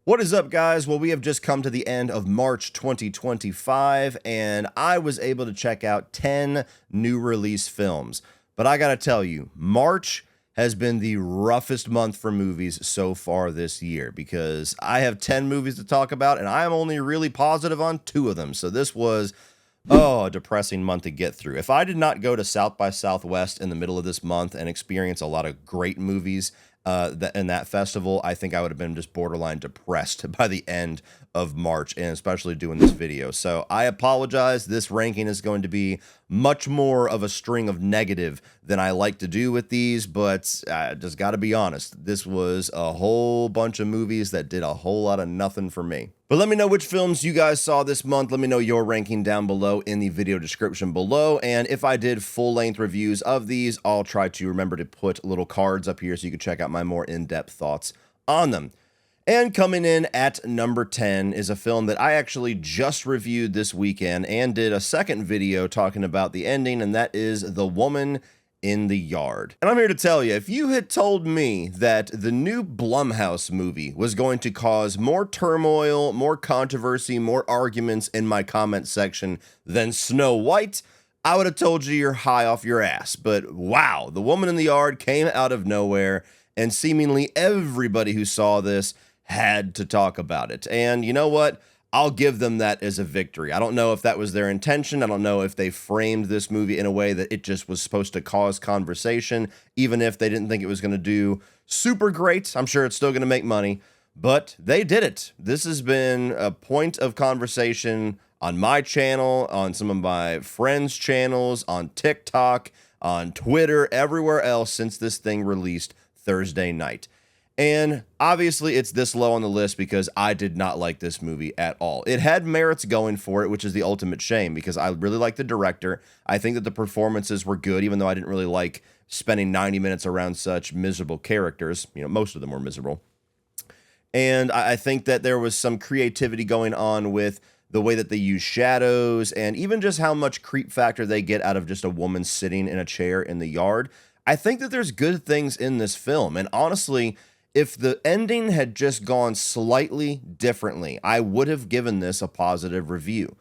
What is up, guys? Well, we have just come to the end of March 2025, and I was able to check out 10 new release films. But I gotta tell you, March has been the roughest month for movies so far this year because I have 10 movies to talk about, and I'm only really positive on 2 of them. So this was, a depressing month to get through. If I did not go to South by Southwest in the middle of this month and experience a lot of great movies, in that festival, I think I would have been just borderline depressed by the end of March, and especially doing this video. So I apologize. This ranking is going to be much more of a string of negative than I like to do with these, but I just got to be honest. This was a whole bunch of movies that did a whole lot of nothing for me. But let me know which films you guys saw this month. Let me know your ranking down below in the video description below. And if I did full-length reviews of these, I'll try to remember to put little cards up here so you can check out my more in-depth thoughts on them. And coming in at number 10 is a film that I actually just reviewed this weekend and did a second video talking about the ending, and that is The Woman in the Yard. And I'm here to tell you, if you had told me that the new Blumhouse movie was going to cause more turmoil, more controversy, more arguments in my comment section than Snow White, I would have told you you're high off your ass. But wow, The Woman in the Yard came out of nowhere, and seemingly everybody who saw this had to talk about it. And you know what? I'll give them that as a victory. I don't know if that was their intention. I don't know if they framed this movie in a way that it just was supposed to cause conversation, even if they didn't think it was going to do super great. I'm sure it's still going to make money, but they did it. This has been a point of conversation on my channel, on some of my friends' channels, on TikTok, on Twitter, everywhere else since this thing released Thursday night. And obviously it's this low on the list because I did not like this movie at all. It had merits going for it, which is the ultimate shame because I really like the director. I think that the performances were good, even though I didn't really like spending 90 minutes around such miserable characters. You know, most of them were miserable. And I think that there was some creativity going on with the way that they use shadows and even just how much creep factor they get out of just a woman sitting in a chair in the yard. I think that there's good things in this film. And honestly, if the ending had just gone slightly differently, I would have given this a positive review.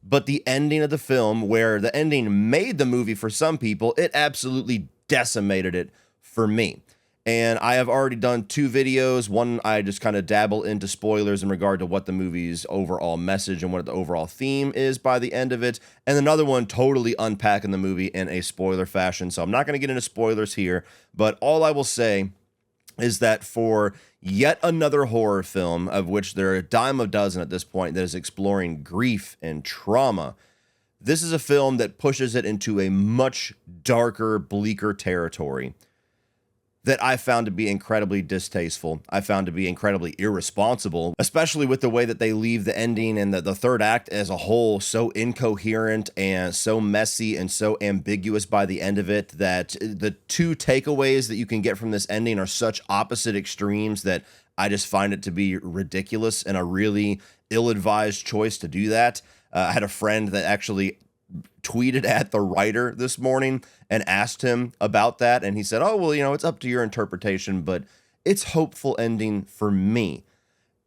But the ending of the film, where the ending made the movie for some people, it absolutely decimated it for me. And I have already done 2 videos. One, I just kind of dabble into spoilers in regard to what the movie's overall message and what the overall theme is by the end of it. And another one, totally unpacking the movie in a spoiler fashion. So I'm not going to get into spoilers here, but all I will say is that for yet another horror film, of which there are a dime a dozen at this point, that is exploring grief and trauma, this is a film that pushes it into a much darker, bleaker territory that I found to be incredibly distasteful. I found to be incredibly irresponsible, especially with the way that they leave the ending and the third act as a whole so incoherent and so messy and so ambiguous by the end of it, that the 2 takeaways that you can get from this ending are such opposite extremes that I just find it to be ridiculous and a really ill-advised choice to do that. I had a friend that actually tweeted at the writer this morning and asked him about that, and he said, oh, well, you know, it's up to your interpretation, but it's hopeful ending for me.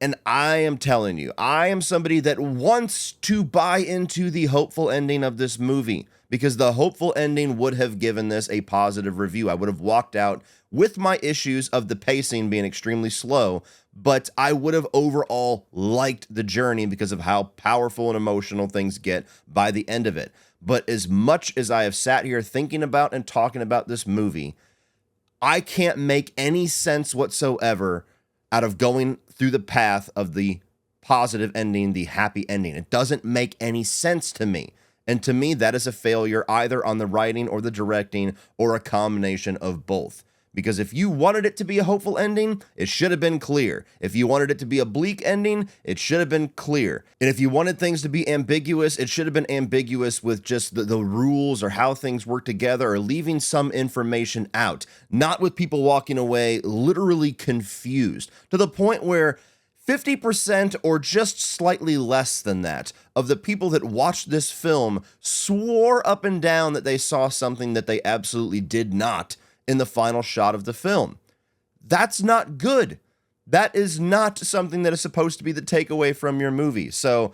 And I am telling you, I am somebody that wants to buy into the hopeful ending of this movie, because the hopeful ending would have given this a positive review. I would have walked out with my issues of the pacing being extremely slow, but I would have overall liked the journey because of how powerful and emotional things get by the end of it. But as much as I have sat here thinking about and talking about this movie, I can't make any sense whatsoever out of going through the path of the positive ending, the happy ending. It doesn't make any sense to me. And to me, that is a failure either on the writing or the directing or a combination of both. Because if you wanted it to be a hopeful ending, it should have been clear. If you wanted it to be a bleak ending, it should have been clear. And if you wanted things to be ambiguous, it should have been ambiguous with just the rules or how things work together, or leaving some information out, not with people walking away literally confused to the point where 50% or just slightly less than that of the people that watched this film swore up and down that they saw something that they absolutely did not in the final shot of the film. That's not good. That is not something that is supposed to be the takeaway from your movie. So,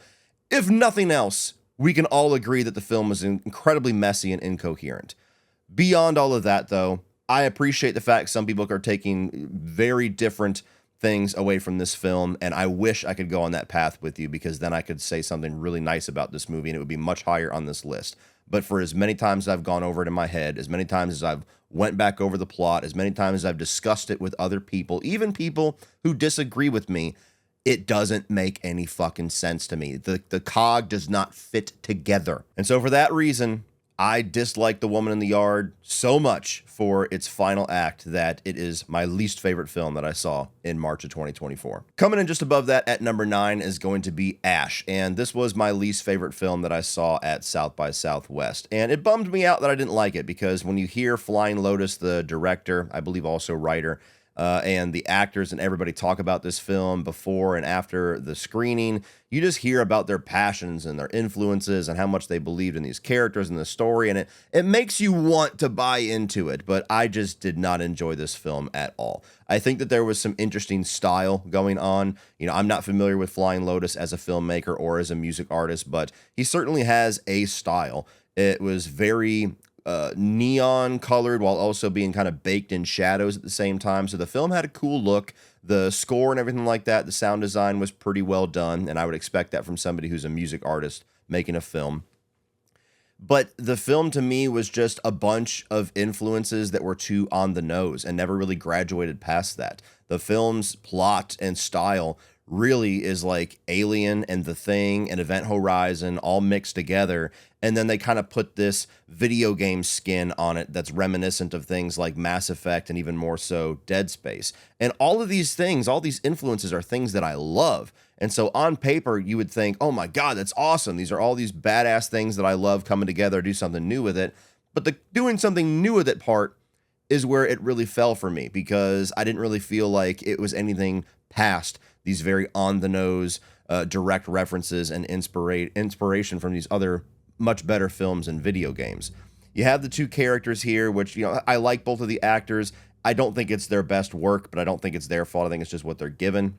if nothing else, we can all agree that the film was incredibly messy and incoherent. Beyond all of that, though, I appreciate the fact some people are taking very different things away from this film, and I wish I could go on that path with you, because then I could say something really nice about this movie and it would be much higher on this list. But for as many times as I've gone over it in my head, as many times as I've went back over the plot, as many times as I've discussed it with other people, even people who disagree with me, it doesn't make any fucking sense to me. The cog does not fit together. And so for that reason, I dislike The Woman in the Yard so much for its final act that it is my least favorite film that I saw in March of 2024. Coming in just above that at number 9 is going to be Ash, and this was my least favorite film that I saw at South by Southwest. And it bummed me out that I didn't like it, because when you hear Flying Lotus, the director, I believe also writer, and the actors and everybody talk about this film before and after the screening, you just hear about their passions and their influences and how much they believed in these characters and the story, and it makes you want to buy into it, but I just did not enjoy this film at all. I think that there was some interesting style going on. You know, I'm not familiar with Flying Lotus as a filmmaker or as a music artist, but he certainly has a style. It was very neon colored while also being kind of baked in shadows at the same time. So the film had a cool look. The score and everything like that, the sound design was pretty well done, and I would expect that from somebody who's a music artist making a film. But the film to me was just a bunch of influences that were too on the nose and never really graduated past that. The film's plot and style really is like Alien and The Thing and Event Horizon all mixed together, and then they kind of put this video game skin on it that's reminiscent of things like Mass Effect and even more so Dead Space. And all of these things, all these influences are things that I love. And so on paper, you would think, oh my God, that's awesome. These are all these badass things that I love coming together, do something new with it. But the doing something new with it part is where it really fell for me, because I didn't really feel like it was anything past these very on-the-nose direct references and inspiration from these other much better films and video games. You have the two characters here, which, you know, I like both of the actors. I don't think it's their best work, but I don't think it's their fault. I think it's just what they're given.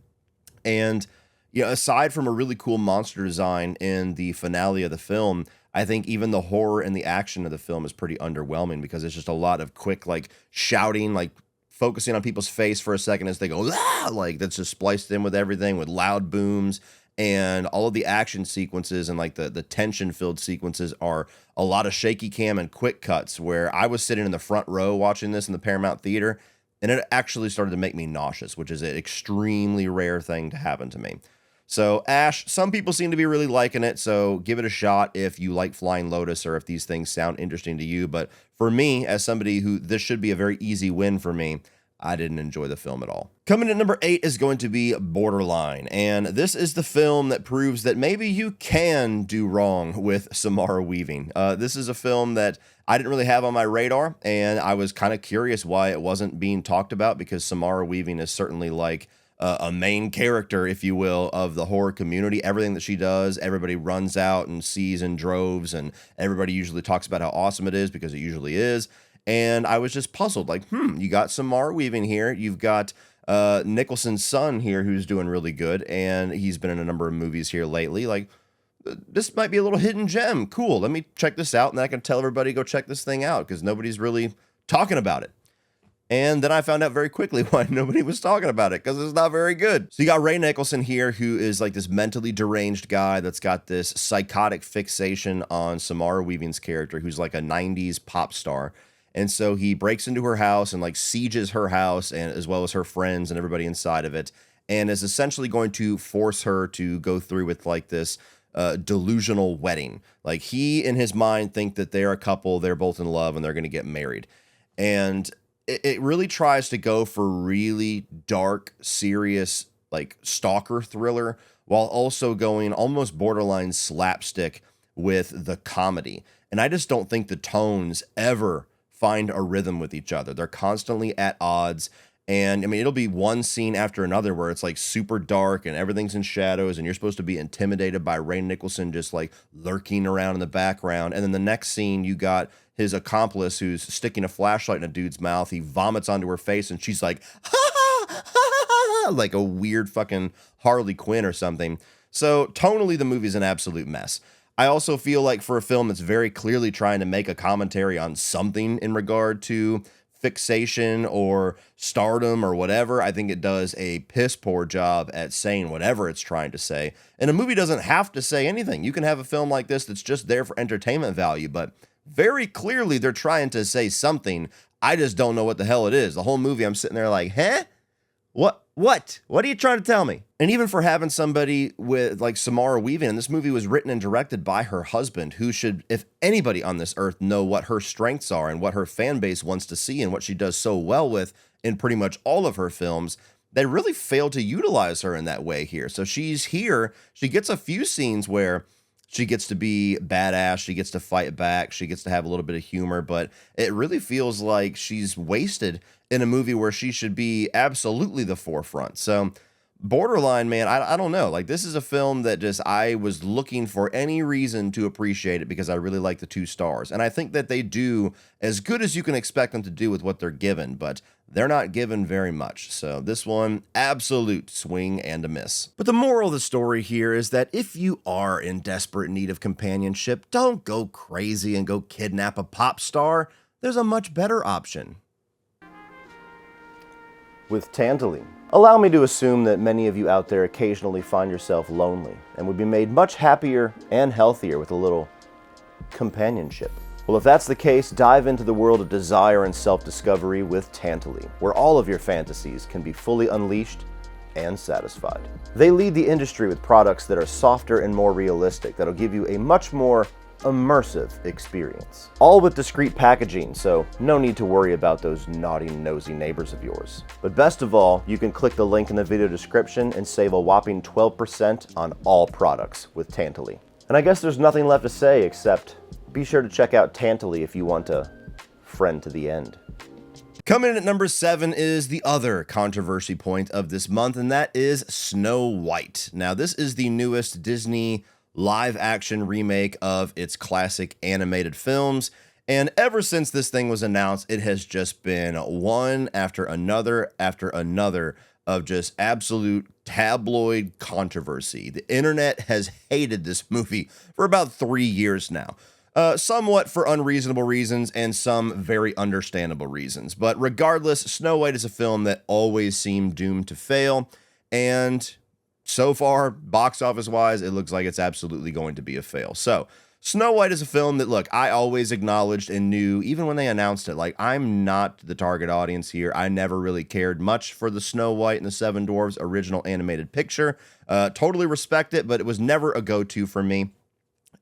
And, you know, aside from a really cool monster design in the finale of the film, I think even the horror and the action of the film is pretty underwhelming, because it's just a lot of quick, like, shouting, like, focusing on people's face for a second as they go, ah! Like, that's just spliced in with everything, with loud booms, and all of the action sequences and like the tension-filled sequences are a lot of shaky cam and quick cuts, where I was sitting in the front row watching this in the Paramount Theater, and it actually started to make me nauseous, which is an extremely rare thing to happen to me. So Ash, some people seem to be really liking it, so give it a shot if you like Flying Lotus or if these things sound interesting to you. But for me, as somebody who this should be a very easy win for me, I didn't enjoy the film at all. Coming in at number 8 is going to be Borderline, and this is the film that proves that maybe you can do wrong with Samara Weaving. This is a film that I didn't really have on my radar, and I was kind of curious why it wasn't being talked about, because Samara Weaving is certainly like a main character, if you will, of the horror community. Everything that she does, everybody runs out and sees in droves, and everybody usually talks about how awesome it is, because it usually is. And I was just puzzled, like, you got Samara Weaving here. You've got Nicholson's son here who's doing really good, and he's been in a number of movies here lately. Like, this might be a little hidden gem. Cool, let me check this out, and then I can tell everybody go check this thing out, because nobody's really talking about it. And then I found out very quickly why nobody was talking about it, because it's not very good. So you got Ray Nicholson here, who is like this mentally deranged guy that's got this psychotic fixation on Samara Weaving's character, who's like a 90s pop star. And so he breaks into her house and like sieges her house, and as well as her friends and everybody inside of it, and is essentially going to force her to go through with like this delusional wedding. Like, he in his mind think that they're a couple, they're both in love, and they're going to get married. And it really tries to go for really dark, serious, like stalker thriller, while also going almost borderline slapstick with the comedy. And I just don't think the tones ever find a rhythm with each other. They're constantly at odds. And I mean, it'll be one scene after another where it's like super dark and everything's in shadows, and you're supposed to be intimidated by Ray Nicholson just like lurking around in the background. And then the next scene, you got his accomplice who's sticking a flashlight in a dude's mouth. He vomits onto her face, and she's like, ha ha ha ha, like a weird fucking Harley Quinn or something. So tonally, the movie's an absolute mess. I also feel like for a film that's very clearly trying to make a commentary on something in regard to fixation or stardom or whatever, I think it does a piss poor job at saying whatever it's trying to say. And a movie doesn't have to say anything. You can have a film like this that's just there for entertainment value, but very clearly they're trying to say something. I just don't know what the hell it is. The whole movie, I'm sitting there like, huh? What? What are you trying to tell me? And even for having somebody with like Samara Weaving, and this movie was written and directed by her husband, who should, if anybody on this earth, know what her strengths are and what her fan base wants to see and what she does so well with in pretty much all of her films. They really failed to utilize her in that way here. So she's here. She gets a few scenes where she gets to be badass. She gets to fight back. She gets to have a little bit of humor, but it really feels like she's wasted in a movie where she should be absolutely the forefront. So borderline, man, I don't know. Like, this is a film that just, I was looking for any reason to appreciate it because I really like the 2 stars. And I think that they do as good as you can expect them to do with what they're given, but they're not given very much. So this one, absolute swing and a miss. But the moral of the story here is that if you are in desperate need of companionship, don't go crazy and go kidnap a pop star. There's a much better option. With Tantaline. Allow me to assume that many of you out there occasionally find yourself lonely and would be made much happier and healthier with a little companionship. Well, if that's the case, dive into the world of desire and self-discovery with Tantaline, where all of your fantasies can be fully unleashed and satisfied. They lead the industry with products that are softer and more realistic, that'll give you a much more immersive experience. All with discreet packaging, so no need to worry about those naughty, nosy neighbors of yours. But best of all, you can click the link in the video description and save a whopping 12% on all products with Tantaline. And I guess there's nothing left to say except be sure to check out Tantaline if you want a friend to the end. Coming in at number 7 is the other controversy point of this month, and that is Snow White. Now, this is the newest Disney live-action remake of its classic animated films, and ever since this thing was announced, it has just been one after another of just absolute tabloid controversy. The internet has hated this movie for about 3 years now. Somewhat for unreasonable reasons and some very understandable reasons. But regardless, Snow White is a film that always seemed doomed to fail, and so far, box office wise, it looks like it's absolutely going to be a fail. So Snow White is a film that, look, I always acknowledged and knew, even when they announced it, like, I'm not the target audience here. I never really cared much for the Snow White and the Seven Dwarfs original animated picture. Totally respect it, but it was never a go-to for me.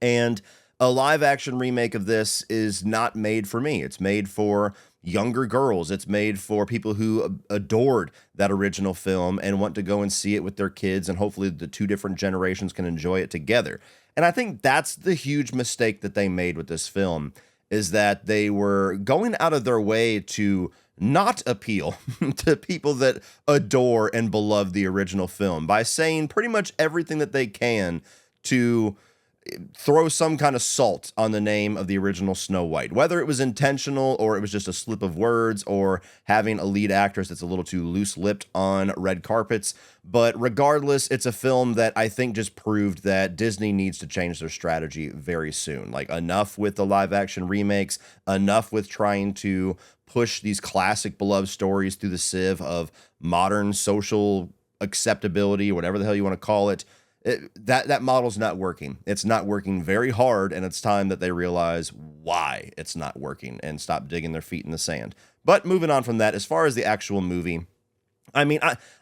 And a live-action remake of this is not made for me. It's made for younger girls. It's made for people who adored that original film and want to go and see it with their kids, and hopefully the 2 different generations can enjoy it together. And I think that's the huge mistake that they made with this film, is that they were going out of their way to not appeal to people that adore and beloved the original film by saying pretty much everything that they can to throw some kind of salt on the name of the original Snow White, whether it was intentional or it was just a slip of words or having a lead actress that's a little too loose-lipped on red carpets. But regardless, it's a film that I think just proved that Disney needs to change their strategy very soon. Like, enough with the live-action remakes, enough with trying to push these classic beloved stories through the sieve of modern social acceptability, whatever the hell you want to call it. That model's not working. It's not working very hard, and it's time that they realize why it's not working and stop digging their feet in the sand. But moving on from that, as far as the actual movie, I mean,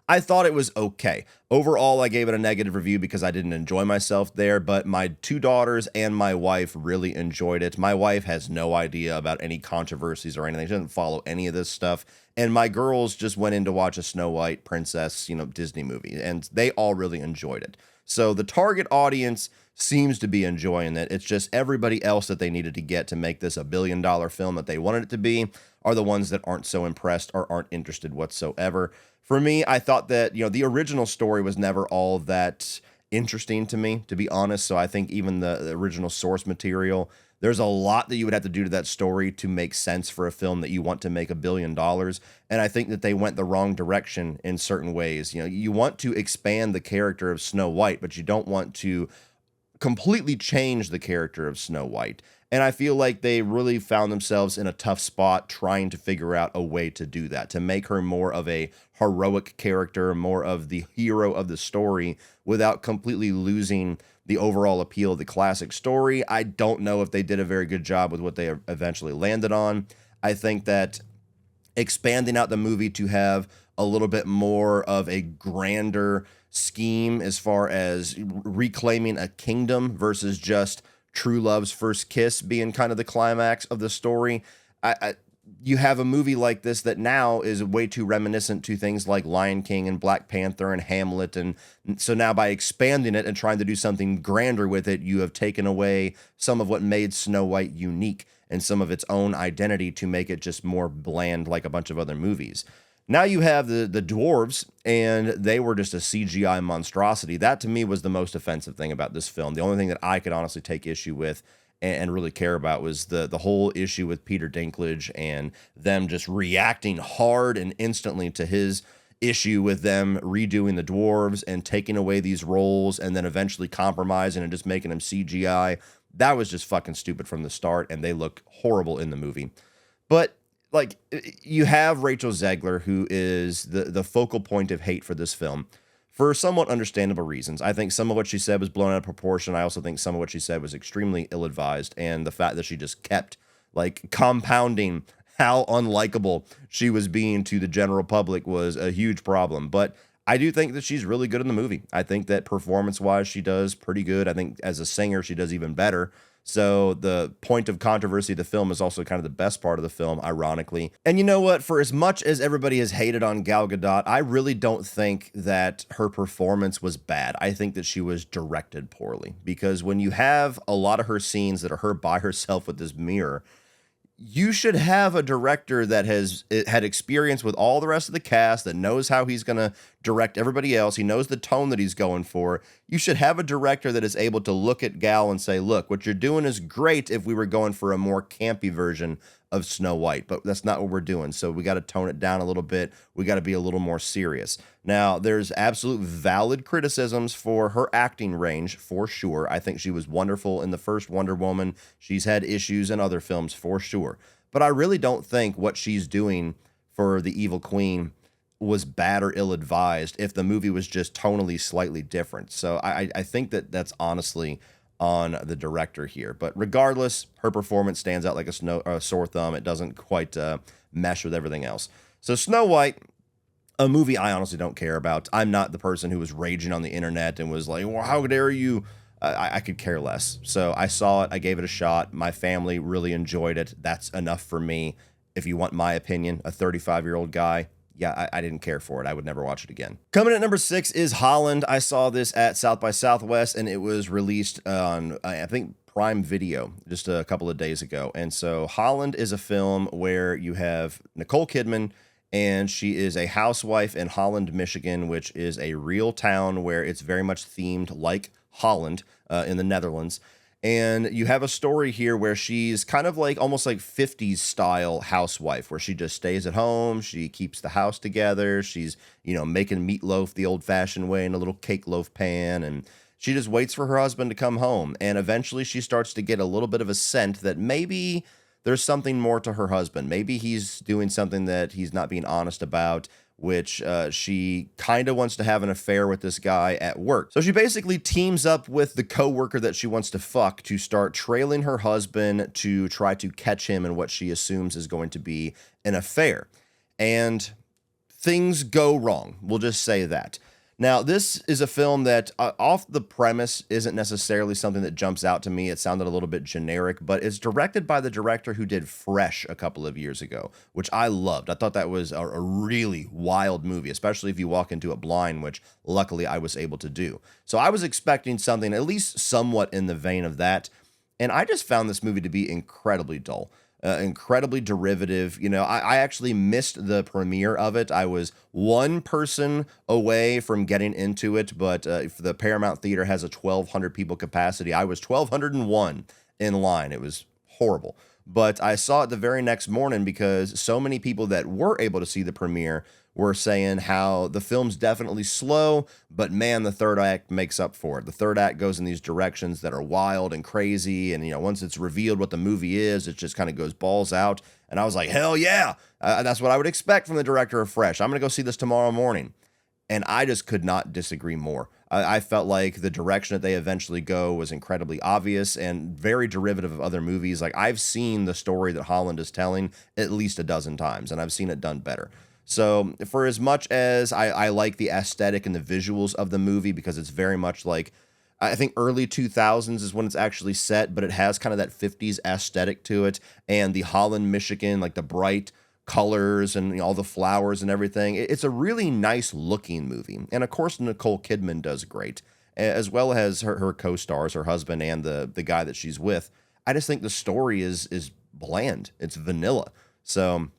I thought it was okay. Overall, I gave it a negative review because I didn't enjoy myself there, but my 2 daughters and my wife really enjoyed it. My wife has no idea about any controversies or anything. She doesn't follow any of this stuff. And my girls just went in to watch a Snow White princess, Disney movie, and they all really enjoyed it. So the target audience seems to be enjoying it. It's just everybody else that they needed to get to make this a billion-dollar film that they wanted it to be are the ones that aren't so impressed or aren't interested whatsoever. For me, I thought that, the original story was never all that interesting to me, to be honest. So I think even the original source material, There's a lot that you would have to do to that story to make sense for a film that you want to make $1 billion. And I think that they went the wrong direction in certain ways. You know, you want to expand the character of Snow White, but you don't want to completely change the character of Snow White. And I feel like they really found themselves in a tough spot trying to figure out a way to do that, to make her more of a heroic character, more of the hero of the story without completely losing the overall appeal of the classic story. I don't know if they did a very good job with what they eventually landed on. I think that expanding out the movie to have a little bit more of a grander scheme as far as reclaiming a kingdom versus just true love's first kiss being kind of the climax of the story. You have a movie like this that now is way too reminiscent to things like Lion King and Black Panther and Hamlet. And so now by expanding it and trying to do something grander with it, you have taken away some of what made Snow White unique and some of its own identity to make it just more bland like a bunch of other movies. Now you have the dwarves, and they were just a CGI monstrosity. That to me was the most offensive thing about this film. The only thing that I could honestly take issue with and really care about was the whole issue with Peter Dinklage and them just reacting hard and instantly to his issue with them redoing the dwarves and taking away these roles and then eventually compromising and just making them CGI. That was just fucking stupid from the start, and they look horrible in the movie. But like, you have Rachel Zegler, who is the focal point of hate for this film for somewhat understandable reasons. I think some of what she said was blown out of proportion. I also think some of what she said was extremely ill-advised, and the fact that she just kept like compounding how unlikable she was being to the general public was a huge problem. But I do think that she's really good in the movie. I think that performance-wise, she does pretty good. I think as a singer, she does even better. So the point of controversy of the film is also kind of the best part of the film, ironically. And you know what? For as much as everybody has hated on Gal Gadot, I really don't think that her performance was bad. I think that she was directed poorly, because when you have a lot of her scenes that are her by herself with this mirror, you should have a director that has had experience with all the rest of the cast, that knows how he's going to direct everybody else. He knows the tone that he's going for. You should have a director that is able to look at Gal and say, look, what you're doing is great if we were going for a more campy version of Snow White, but that's not what we're doing. So we got to tone it down a little bit. We got to be a little more serious. Now, there's absolute valid criticisms for her acting range, for sure. I think she was wonderful in the first Wonder Woman. She's had issues in other films, for sure. But I really don't think what she's doing for the Evil Queen was bad or ill-advised if the movie was just tonally slightly different. So I think that that's honestly on the director here. But regardless, her performance stands out like a sore thumb. It doesn't quite mesh with everything else. So Snow White, a movie I honestly don't care about. I'm not the person who was raging on the internet and was like, well, how dare you? I could care less. So I saw it. I gave it a shot. My family really enjoyed it. That's enough for me. If you want my opinion, a 35-year-old guy, yeah, I didn't care for it. I would never watch it again. Coming at number 6 is Holland. I saw this at South by Southwest, and it was released on, I think, Prime Video just a couple of days ago. And so Holland is a film where you have Nicole Kidman, and she is a housewife in Holland, Michigan, which is a real town where it's very much themed like Holland in the Netherlands. And you have a story here where she's kind of like almost like 50s style housewife, where she just stays at home. She keeps the house together. She's, making meatloaf the old fashioned way in a little cake loaf pan. And she just waits for her husband to come home. And eventually she starts to get a little bit of a scent that maybe there's something more to her husband. Maybe he's doing something that he's not being honest about, which she kind of wants to have an affair with this guy at work. So she basically teams up with the coworker that she wants to fuck to start trailing her husband to try to catch him in what she assumes is going to be an affair. And things go wrong. We'll just say that. Now, this is a film that, off the premise, isn't necessarily something that jumps out to me. It sounded a little bit generic, but it's directed by the director who did Fresh a couple of years ago, which I loved. I thought that was a really wild movie, especially if you walk into it blind, which luckily I was able to do. So I was expecting something at least somewhat in the vein of that, and I just found this movie to be incredibly dull. Incredibly derivative. I actually missed the premiere of it. I was one person away from getting into it, but if the Paramount Theater has a 1,200 people capacity, I was 1,201 in line. It was horrible. But I saw it the very next morning because so many people that were able to see the premiere were saying how the film's definitely slow, but man, the third act makes up for it. The third act goes in these directions that are wild and crazy. And, once it's revealed what the movie is, it just kind of goes balls out. And I was like, hell yeah. That's what I would expect from the director of Fresh. I'm going to go see this tomorrow morning. And I just could not disagree more. I felt like the direction that they eventually go was incredibly obvious and very derivative of other movies. Like, I've seen the story that Holland is telling at least a dozen times, and I've seen it done better. So for as much as I like the aesthetic and the visuals of the movie, because it's very much like, I think early 2000s is when it's actually set, but it has kind of that 50s aesthetic to it. And the Holland, Michigan, like the bright colors and all the flowers and everything. It's a really nice looking movie. And of course, Nicole Kidman does great, as well as her co-stars, her husband, and the guy that she's with. I just think the story is bland. It's vanilla. So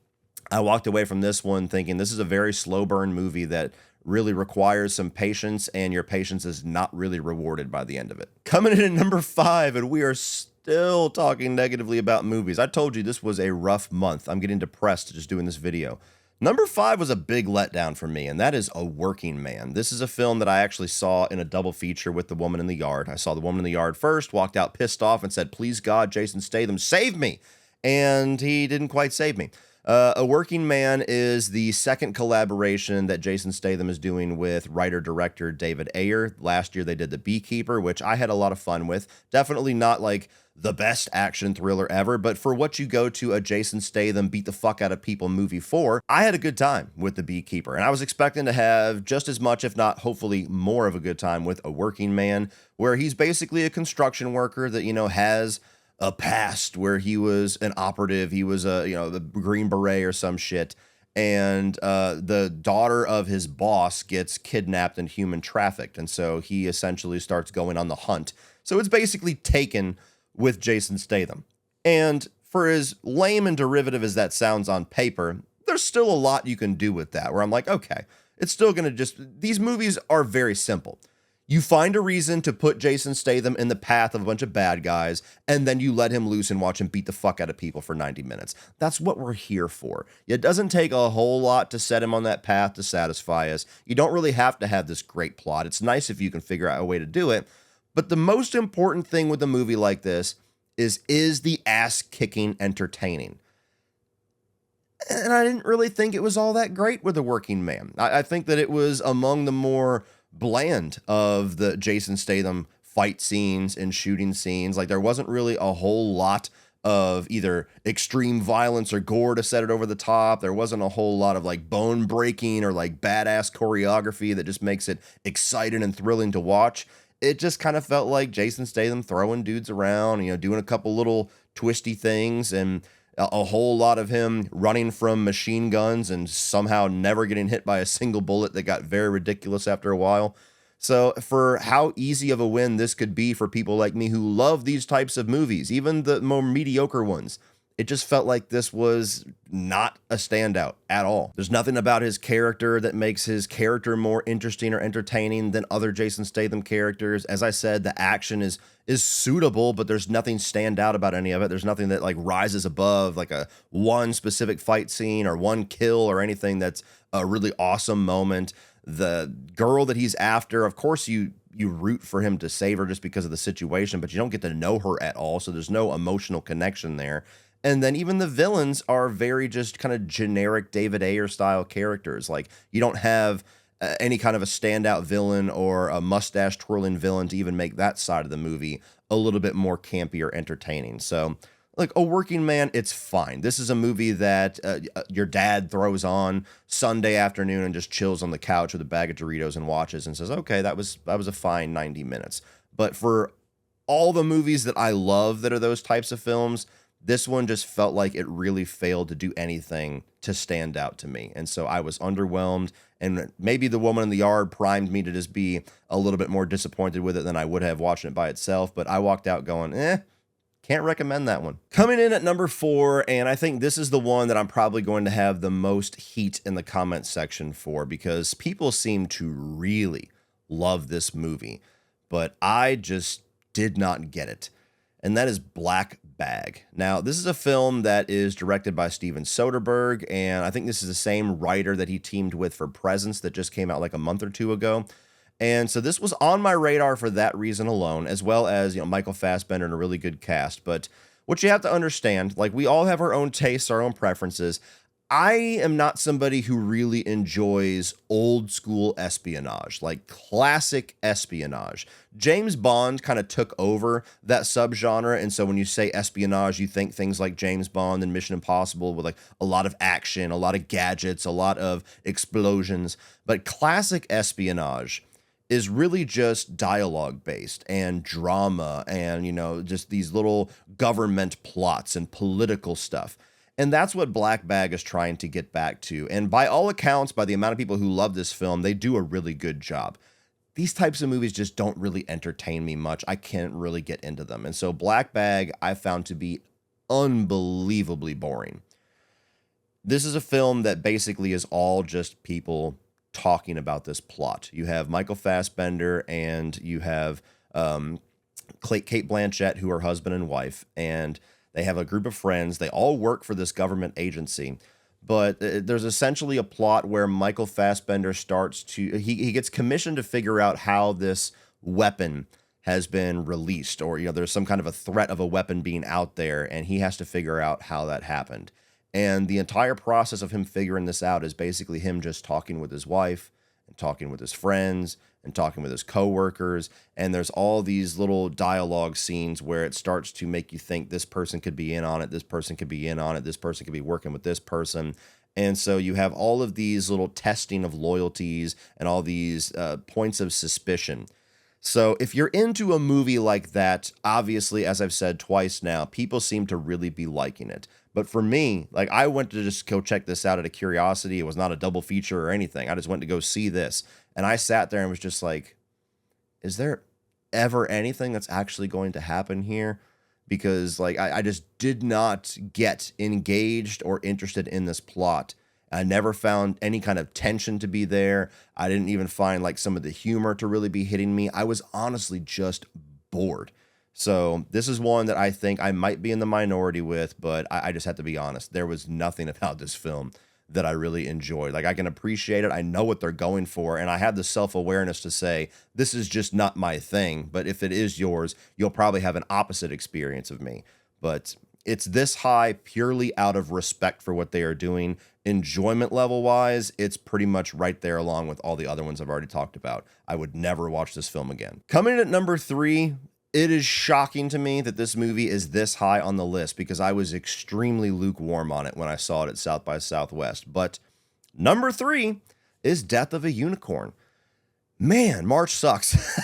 I walked away from this one thinking this is a very slow burn movie that really requires some patience, and your patience is not really rewarded by the end of it. Coming in at number 5, and we are still talking negatively about movies. I told you this was a rough month. I'm getting depressed just doing this video. Number 5 was a big letdown for me, and that is A Working Man. This is a film that I actually saw in a double feature with The Woman in the Yard. I saw The Woman in the Yard first, walked out pissed off, and said, please God, Jason Statham, save me. And he didn't quite save me. A Working Man is the second collaboration that Jason Statham is doing with writer-director David Ayer. Last year they did The Beekeeper, which I had a lot of fun with. Definitely not like the best action thriller ever, but for what you go to a Jason Statham beat the fuck out of people movie for, I had a good time with The Beekeeper, and I was expecting to have just as much, if not hopefully more of a good time with A Working Man, where he's basically a construction worker that, has a past where he was an operative. He was the Green Beret or some shit. And the daughter of his boss gets kidnapped and human trafficked. And so he essentially starts going on the hunt. So it's basically Taken with Jason Statham. And for as lame and derivative as that sounds on paper, there's still a lot you can do with that, where I'm like, okay, it's still going to these movies are very simple. You find a reason to put Jason Statham in the path of a bunch of bad guys, and then you let him loose and watch him beat the fuck out of people for 90 minutes. That's what we're here for. It doesn't take a whole lot to set him on that path to satisfy us. You don't really have to have this great plot. It's nice if you can figure out a way to do it. But the most important thing with a movie like this is the ass-kicking entertaining? And I didn't really think it was all that great with A Working Man. I think that it was among the more bland of the Jason Statham fight scenes and shooting scenes. Like, there wasn't really a whole lot of either extreme violence or gore to set it over the top. There wasn't a whole lot of like bone breaking or like badass choreography that just makes it exciting and thrilling to watch. It just kind of felt like Jason Statham throwing dudes around, doing a couple little twisty things, and a whole lot of him running from machine guns and somehow never getting hit by a single bullet that got very ridiculous after a while. So for how easy of a win this could be for people like me who love these types of movies, even the more mediocre ones, it just felt like this was not a standout at all. There's nothing about his character that makes his character more interesting or entertaining than other Jason Statham characters. As I said, the action is suitable, but there's nothing stand out about any of it. There's nothing that like rises above like a one specific fight scene or one kill or anything that's a really awesome moment. The girl that he's after, of course you root for him to save her just because of the situation, but you don't get to know her at all, so there's no emotional connection there. And then even the villains are very just kind of generic David Ayer style characters. Like, you don't have any kind of a standout villain or a mustache twirling villain to even make that side of the movie a little bit more campy or entertaining. So, like, A Working Man, it's fine. This is a movie that your dad throws on Sunday afternoon and just chills on the couch with a bag of Doritos and watches and says, okay, that was a fine 90 minutes. But for all the movies that I love that are those types of films, this one just felt like it really failed to do anything to stand out to me. And so I was underwhelmed, and maybe The Woman in the Yard primed me to just be a little bit more disappointed with it than I would have watching it by itself. But I walked out going, can't recommend that one. Coming in at number 4, and I think this is the one that I'm probably going to have the most heat in the comment section for, because people seem to really love this movie, but I just did not get it. and that is Black Bag. Now, this is a film that is directed by Steven Soderbergh, and I think this is the same writer that he teamed with for Presence that just came out like a month or two ago. And so this was on my radar for that reason alone, as well as, Michael Fassbender and a really good cast. But what you have to understand, like, we all have our own tastes, our own preferences. I am not somebody who really enjoys old school espionage, like classic espionage. James Bond kind of took over that subgenre, and so when you say espionage, you think things like James Bond and Mission Impossible with like a lot of action, a lot of gadgets, a lot of explosions. But classic espionage is really just dialogue based and drama and, just these little government plots and political stuff. And that's what Black Bag is trying to get back to. And by all accounts, by the amount of people who love this film, they do a really good job. These types of movies just don't really entertain me much. I can't really get into them. And so Black Bag I found to be unbelievably boring. This is a film that basically is all just people talking about this plot. You have Michael Fassbender and you have Kate Blanchett, who are husband and wife, and they have a group of friends. They all work for this government agency, but there's essentially a plot where Michael Fassbender starts to, he gets commissioned to figure out how this weapon has been released, or, there's some kind of a threat of a weapon being out there, and he has to figure out how that happened. And the entire process of him figuring this out is basically him just talking with his wife and talking with his friends and talking with his coworkers. And there's all these little dialogue scenes where it starts to make you think this person could be in on it, this person could be in on it, this person could be working with this person. And so you have all of these little testing of loyalties and all these points of suspicion. So if you're into a movie like that, obviously, as I've said twice now, people seem to really be liking it. But for me, like, I went to just go check this out out of curiosity. It was not a double feature or anything. I just went to go see this. And I sat there and was just like, is there ever anything that's actually going to happen here? Because, like, I just did not get engaged or interested in this plot. I never found any kind of tension to be there. I didn't even find, like, some of the humor to really be hitting me. I was honestly just bored. So this is one that I think I might be in the minority with, but I just have to be honest. There was nothing about this film that I really enjoyed. Like, I can appreciate it. I know what they're going for, and I have the self-awareness to say, this is just not my thing. But if it is yours, you'll probably have an opposite experience of me. But it's this high purely out of respect for what they are doing. Enjoyment level-wise, it's pretty much right there along with all the other ones I've already talked about. I would never watch this film again. Coming in at number 3, it is shocking to me that this movie is this high on the list because I was extremely lukewarm on it when I saw it at South by Southwest. But number 3 is Death of a Unicorn. Man, March sucks.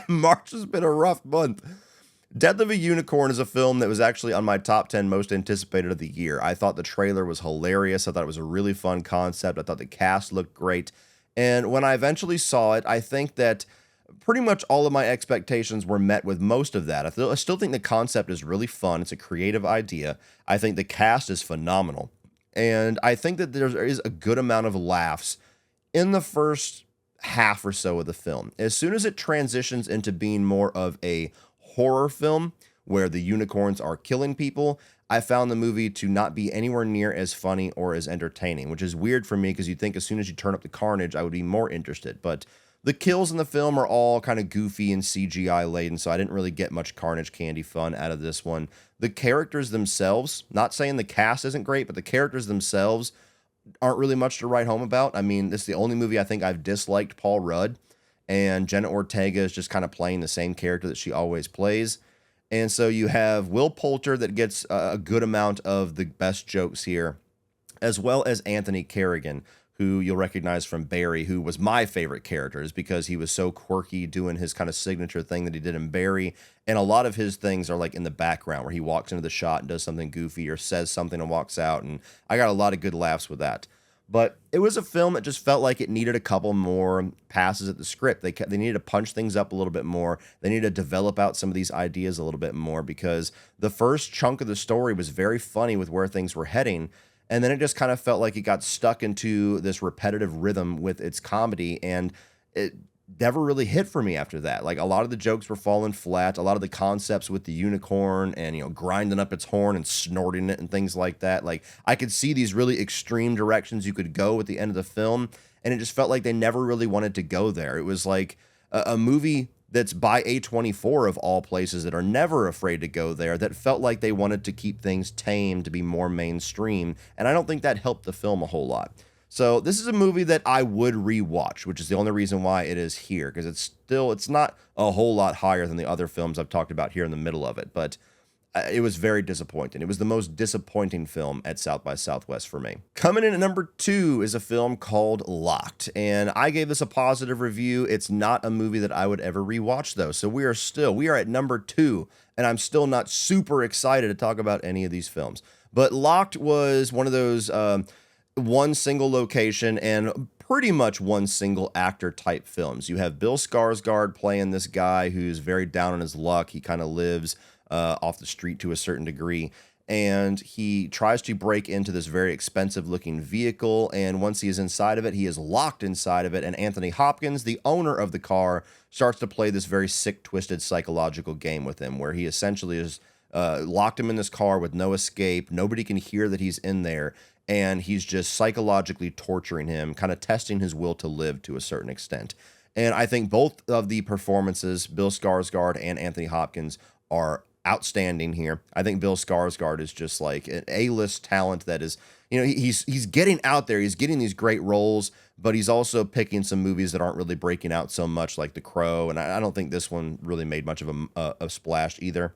March has been a rough month. Death of a Unicorn is a film that was actually on my top 10 most anticipated of the year. I thought the trailer was hilarious. I thought it was a really fun concept. I thought the cast looked great. And when I eventually saw it, I think that pretty much all of my expectations were met with most of that. I still think the concept is really fun. It's a creative idea. I think the cast is phenomenal. And I think that there is a good amount of laughs in the first half or so of the film. As soon as it transitions into being more of a horror film where the unicorns are killing people, I found the movie to not be anywhere near as funny or as entertaining, which is weird for me because you'd think as soon as you turn up the carnage, I would be more interested. But the kills in the film are all kind of goofy and CGI laden, so I didn't really get much carnage candy fun out of this one. The characters themselves, not saying the cast isn't great, but the characters themselves aren't really much to write home about. I mean, this is the only movie I think I've disliked Paul Rudd, and Jenna Ortega is just kind of playing the same character that she always plays. And so you have Will Poulter that gets a good amount of the best jokes here, as well as Anthony Carrigan, who you'll recognize from Barry, who was my favorite character, is because he was so quirky doing his kind of signature thing that he did in Barry. And a lot of his things are like in the background where he walks into the shot and does something goofy or says something and walks out. And I got a lot of good laughs with that. But it was a film that just felt like it needed a couple more passes at the script. They needed to punch things up a little bit more. They needed to develop out some of these ideas a little bit more because the first chunk of the story was very funny with where things were heading. And then it just kind of felt like it got stuck into this repetitive rhythm with its comedy, and it never really hit for me after that. Like a lot of the jokes were falling flat. A lot of the concepts with the unicorn and, grinding up its horn and snorting it and things like that. Like I could see these really extreme directions you could go at the end of the film. And it just felt like they never really wanted to go there. It was like a movie that's by A24 of all places that are never afraid to go there, that felt like they wanted to keep things tame to be more mainstream. And I don't think that helped the film a whole lot. So this is a movie that I would rewatch, which is the only reason why it is here, because it's not a whole lot higher than the other films I've talked about here in the middle of it, but it was very disappointing. It was the most disappointing film at South by Southwest for me. Coming in at number 2 is a film called Locked, and I gave this a positive review. It's not a movie that I would ever rewatch though, so we are at number 2, and I'm still not super excited to talk about any of these films. But Locked was one of those one single location and pretty much one single actor type films. You have Bill Skarsgård playing this guy who's very down on his luck. He kind of lives off the street to a certain degree, and he tries to break into this very expensive looking vehicle, and once he is inside of it, he is locked inside of it, and Anthony Hopkins, the owner of the car, starts to play this very sick, twisted psychological game with him, where he essentially is locked him in this car with no escape. Nobody can hear that he's in there, and he's just psychologically torturing him, kind of testing his will to live to a certain extent. And I think both of the performances, Bill Skarsgård and Anthony Hopkins, are outstanding here. I think Bill Skarsgård is just like an A-list talent that is, he's getting out there. He's getting these great roles, but he's also picking some movies that aren't really breaking out so much, like The Crow. And I don't think this one really made much of a splash either.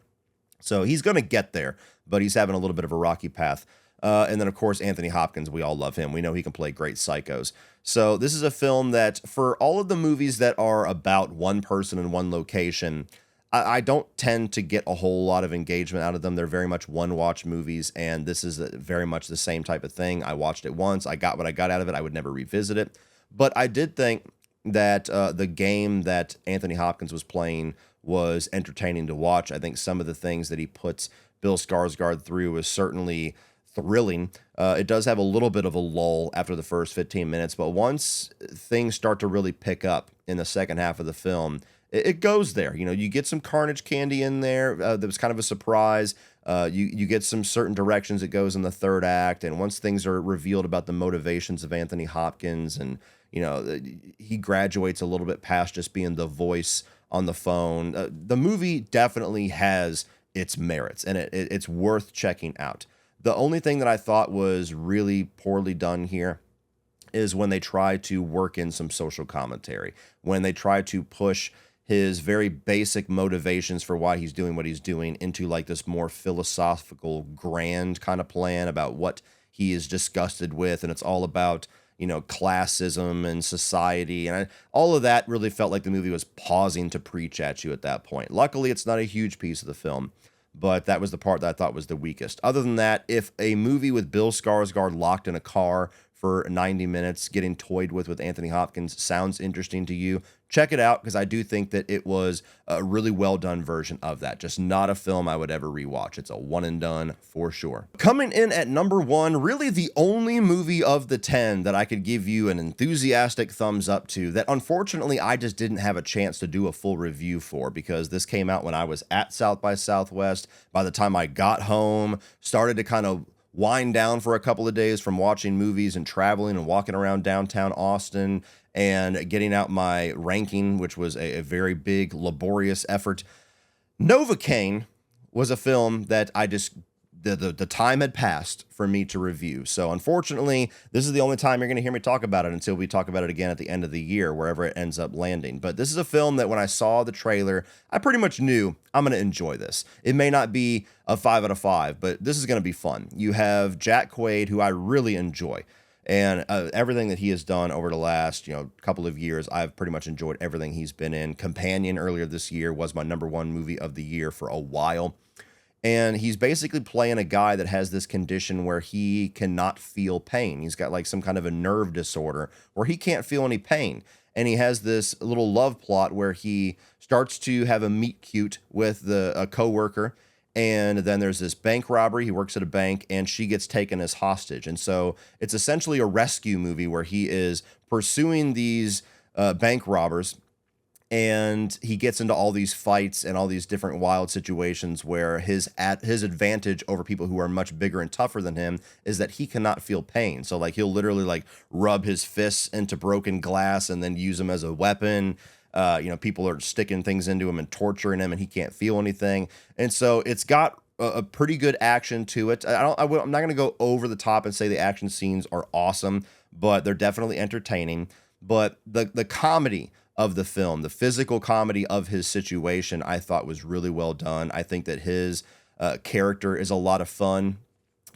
So he's going to get there, but he's having a little bit of a rocky path. And then, of course, Anthony Hopkins, we all love him. We know he can play great psychos. So this is a film that, for all of the movies that are about one person in one location, I don't tend to get a whole lot of engagement out of them. They're very much one-watch movies, and this is very much the same type of thing. I watched it once. I got what I got out of it. I would never revisit it. But I did think that the game that Anthony Hopkins was playing was entertaining to watch. I think some of the things that he puts Bill Skarsgård through is certainly thrilling. It does have a little bit of a lull after the first 15 minutes, but once things start to really pick up in the second half of the film, it goes there. You get some carnage candy in there. That was kind of a surprise. You get some certain directions it goes in the third act, and once things are revealed about the motivations of Anthony Hopkins, and he graduates a little bit past just being the voice on the phone. The movie definitely has its merits, and it's worth checking out. The only thing that I thought was really poorly done here is when they try to work in some social commentary, when they try to push his very basic motivations for why he's doing what he's doing into like this more philosophical, grand kind of plan about what he is disgusted with. And it's all about, classism and society. And all of that really felt like the movie was pausing to preach at you at that point. Luckily, it's not a huge piece of the film, but that was the part that I thought was the weakest. Other than that, if a movie with Bill Skarsgård locked in a car for 90 minutes getting toyed with Anthony Hopkins sounds interesting to you, check it out, because I do think that it was a really well done version of that. Just not a film I would ever rewatch. It's a one and done for sure. Coming in at number 1, really the only movie of the 10 that I could give you an enthusiastic thumbs up to, that unfortunately I just didn't have a chance to do a full review for, because this came out when I was at South by Southwest. By the time I got home, started to kind of wind down for a couple of days from watching movies and traveling and walking around downtown Austin and getting out my ranking, which was a very big, laborious effort. Novocaine was a film that I just, the time had passed for me to review. So unfortunately, this is the only time you're going to hear me talk about it until we talk about it again at the end of the year, wherever it ends up landing. But this is a film that when I saw the trailer, I pretty much knew I'm going to enjoy this. It may not be a 5 out of 5, but this is going to be fun. You have Jack Quaid, who I really enjoy. And everything that he has done over the last, couple of years, I've pretty much enjoyed everything he's been in. Companion earlier this year was my number 1 movie of the year for a while. And he's basically playing a guy that has this condition where he cannot feel pain. He's got like some kind of a nerve disorder where he can't feel any pain. And he has this little love plot where he starts to have a meet cute with a coworker. And then there's this bank robbery. He works at a bank, and she gets taken as hostage. And so it's essentially a rescue movie where he is pursuing these bank robbers and he gets into all these fights and all these different wild situations where his advantage over people who are much bigger and tougher than him is that he cannot feel pain. So like he'll literally like rub his fists into broken glass and then use them as a weapon. People are sticking things into him and torturing him, and he can't feel anything. And so it's got a pretty good action to it. I'm not going to go over the top and say the action scenes are awesome, but they're definitely entertaining. But the comedy of the film, the physical comedy of his situation, I thought was really well done. I think that his character is a lot of fun.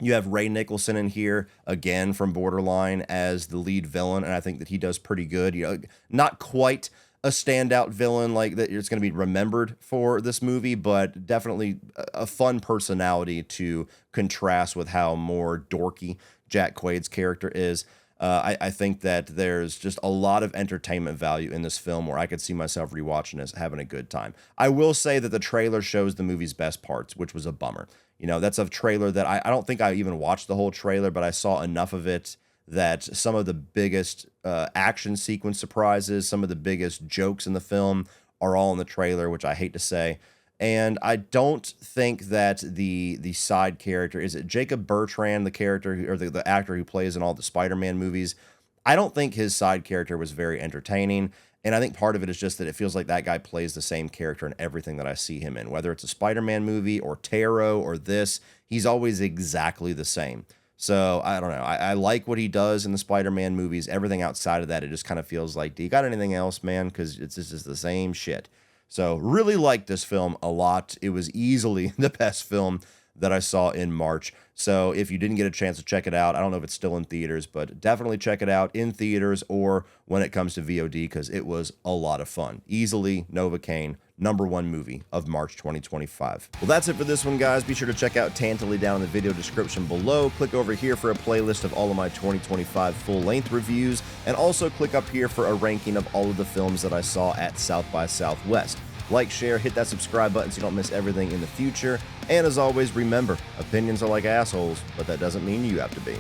You have Ray Nicholson in here, again, from Borderline as the lead villain, and I think that he does pretty good. Not quite a standout villain like that it's going to be remembered for this movie, but definitely a fun personality to contrast with how more dorky Jack Quaid's character is. I think that there's just a lot of entertainment value in this film where I could see myself rewatching this, having a good time. I will say that the trailer shows the movie's best parts, which was a bummer. That's a trailer that I don't think I even watched the whole trailer, but I saw enough of it that some of the biggest action sequence surprises, some of the biggest jokes in the film are all in the trailer, which I hate to say. And I don't think that the side character, is it Jacob Bertrand, the character or the actor who plays in all the Spider-Man movies? I don't think his side character was very entertaining. And I think part of it is just that it feels like that guy plays the same character in everything that I see him in, whether it's a Spider-Man movie or Tarot or this, he's always exactly the same. So I don't know. I like what he does in the Spider-Man movies. Everything outside of that, it just kind of feels like, do you got anything else, man? Because it's just the same shit. So really liked this film a lot. It was easily the best film that I saw in March. So if you didn't get a chance to check it out, I don't know if it's still in theaters, but definitely check it out in theaters or when it comes to VOD, because it was a lot of fun. Easily Novocaine, #1 movie of March 2025. Well, that's it for this one, guys. Be sure to check out Tantaley down in the video description below. Click over here for a playlist of all of my 2025 full-length reviews, and also click up here for a ranking of all of the films that I saw at South by Southwest. Like, share, hit that subscribe button so you don't miss everything in the future. And as always, remember, opinions are like assholes, but that doesn't mean you have to be.